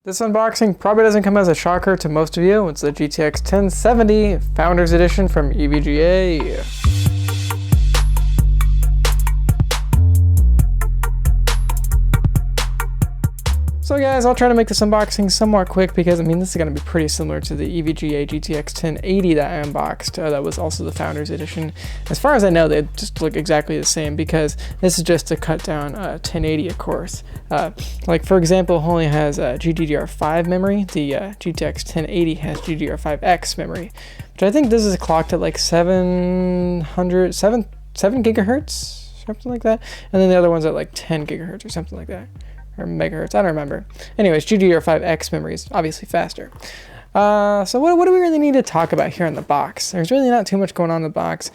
This unboxing probably doesn't come as a shocker to most of you. It's the GTX 1070 Founders Edition from EVGA. So guys, I'll try to make this unboxing somewhat quick because, this is going to be pretty similar to the EVGA GTX 1080 that I unboxed. That was also the Founders Edition. As far as I know, they just look exactly the same because this is just to cut down 1080, of course. Like, for example, it only has GDDR5 memory. The GTX 1080 has GDDR5X memory, which I think this is clocked at like 7 gigahertz, something like that. And then the other one's at like 10 gigahertz or something like that. Or megahertz, I don't remember. Anyways, GDDR5X memory is obviously faster. So what do we really need to talk about here in the box? There's really not too much going on in the box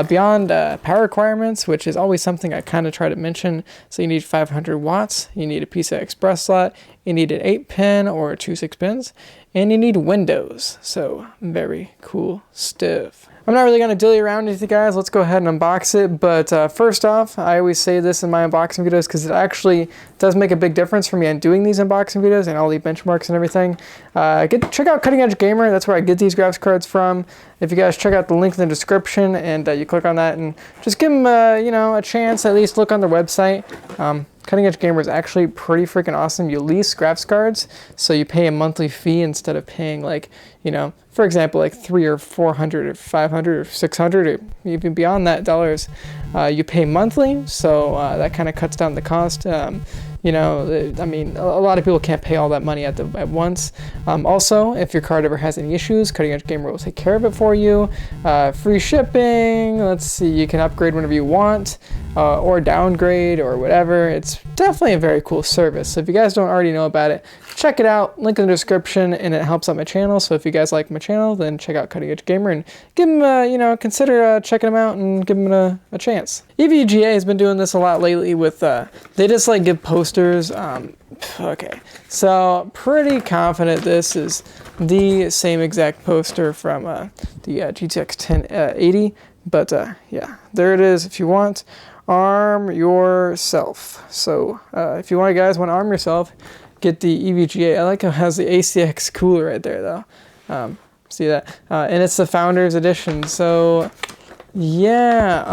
beyond power requirements, which is always something I kind of try to mention. So you need 500 watts, you need a PCI Express slot, you need an 8-pin or 2 6-pins, and you need Windows. So very cool stuff. I'm not really going to dilly around with you guys. Let's go ahead and unbox it. But first off, I always say this in my unboxing videos because it actually does make a big difference for me in doing these unboxing videos and all the benchmarks and everything. Check out Cutting Edge Gamer. That's where I get these graphics cards from. If you guys check out the link in the description and you click on that and just give them a chance, at least look on their website. Cutting Edge Gamer is actually pretty freaking awesome. You lease graphics cards, so you pay a monthly fee instead of paying like, for example, like $300 or $400 or $500 or $600 or even beyond that dollars. You pay monthly, so that kind of cuts down the cost. A lot of people can't pay all that money at once. Also, if your card ever has any issues, Cutting Edge Gamer will take care of it for you. Free shipping. Let's see, you can upgrade whenever you want, or downgrade or whatever. It's definitely a very cool service. So if you guys don't already know about it, check it out. Link in the description, and it helps out my channel. So if you guys like my channel, then check out Cutting Edge Gamer and give them, consider checking them out and give them a chance. EVGA has been doing this a lot lately with, they just like give posters. Okay, so pretty confident this is the same exact poster from the GTX 1080. But yeah, there it is. If you want, arm yourself. So if you guys want to arm yourself, get the EVGA. I like how it has the ACX cooler right there though. See that? And it's the Founders Edition. So yeah,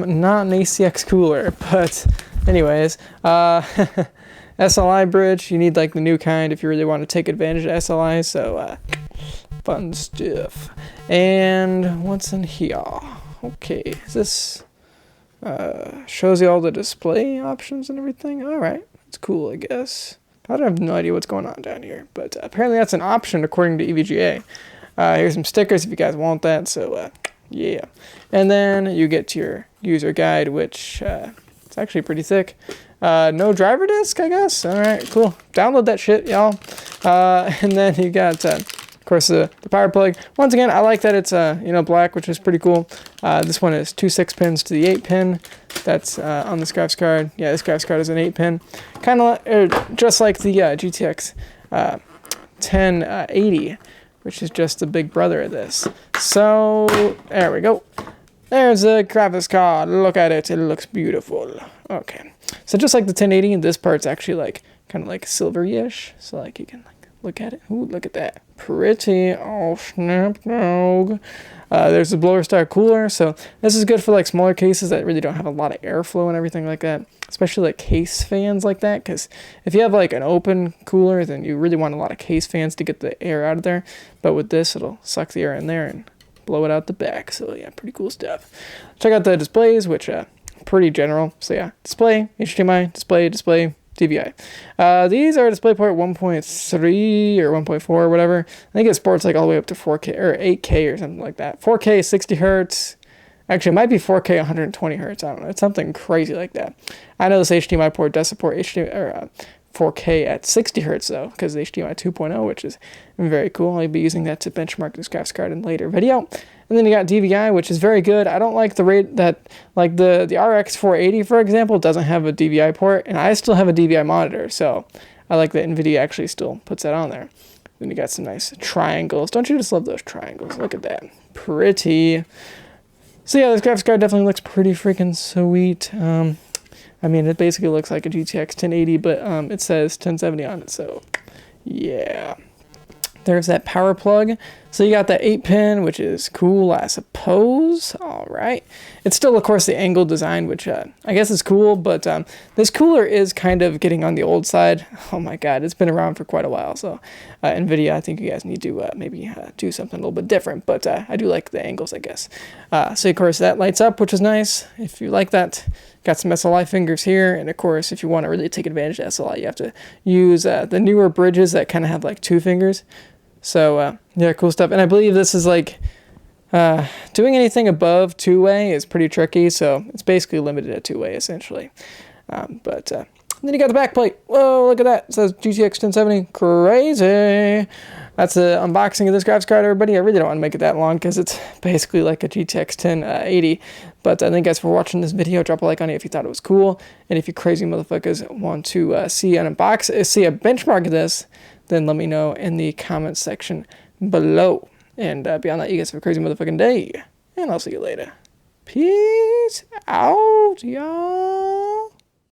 not an ACX cooler, but anyways, Sli Bridge, you need like the new kind if you really want to take advantage of SLI, so fun stuff. And what's in here? Okay, is this shows you all the display options and everything? Alright, that's cool, I guess. I have no idea what's going on down here, but apparently that's an option according to EVGA. Here's some stickers if you guys want that, so yeah. And then you get to your user guide, which it's actually pretty thick. No driver disk, I guess. Alright, cool. Download that shit, y'all. And then you got, of course, the power plug. Once again, I like that it's, black, which is pretty cool. This one is 2 6-pins to the 8-pin. That's on this graphics card. Yeah, this graphics card is an 8-pin. Kind of just like the GTX 1080, which is just the big brother of this. So, there we go. There's a graphics card. Look at it. It looks beautiful. Okay. So just like the 1080, this part's actually like kind of like silvery-ish. So like you can like look at it. Ooh, look at that. Pretty. Oh, snap dog. There's a blower style cooler. So this is good for like smaller cases that really don't have a lot of airflow and everything like that. Especially like case fans like that. Because if you have like an open cooler, then you really want a lot of case fans to get the air out of there. But with this, it'll suck the air in there and blow it out the back. So yeah, pretty cool stuff. Check out the displays, which pretty general. So yeah, display, HDMI, display, DVI. These are DisplayPort 1.3 or 1.4 or whatever. I think it supports like all the way up to 4K or 8K or something like that. 4K 60 hertz. Actually, it might be 4K 120 hertz. I don't know. It's something crazy like that. I know this HDMI port does support HDMI or 4K at 60 hertz though, because the HDMI 2.0, which is very cool. I'll be using that to benchmark this graphics card in a later video. And then you got DVI, which is very good. I don't like the rate that, like the RX 480, for example, doesn't have a DVI port, and I still have a DVI monitor, so I like that NVIDIA actually still puts that on there. Then you got some nice triangles. Don't you just love those triangles? Look at that. Pretty. So yeah, this graphics card definitely looks pretty freaking sweet. It basically looks like a GTX 1080, but it says 1070 on it, so Yeah. There's that power plug. So you got that 8-pin, which is cool, I suppose. All right. It's still, of course, the angled design, which I guess is cool, but this cooler is kind of getting on the old side. Oh my God, it's been around for quite a while. So NVIDIA, I think you guys need to maybe do something a little bit different, but I do like the angles, I guess. So, of course, that lights up, which is nice. If you like that, got some SLI fingers here. And, of course, if you want to really take advantage of SLI, you have to use the newer bridges that kind of have like 2 fingers. So, yeah, cool stuff. And I believe this is like doing anything above 2-way is pretty tricky. So it's basically limited to 2-way, essentially. But then you got the back plate. Whoa, look at that. It says GTX 1070. Crazy. That's the unboxing of this graphics card, everybody. I really don't want to make it that long because it's basically like a GTX 1080. But thank you guys for watching this video. Drop a like on it if you thought it was cool. And if you crazy motherfuckers want to see a benchmark of this, then let me know in the comments section below. And beyond that, you guys have a crazy motherfucking day. And I'll see you later. Peace out, y'all.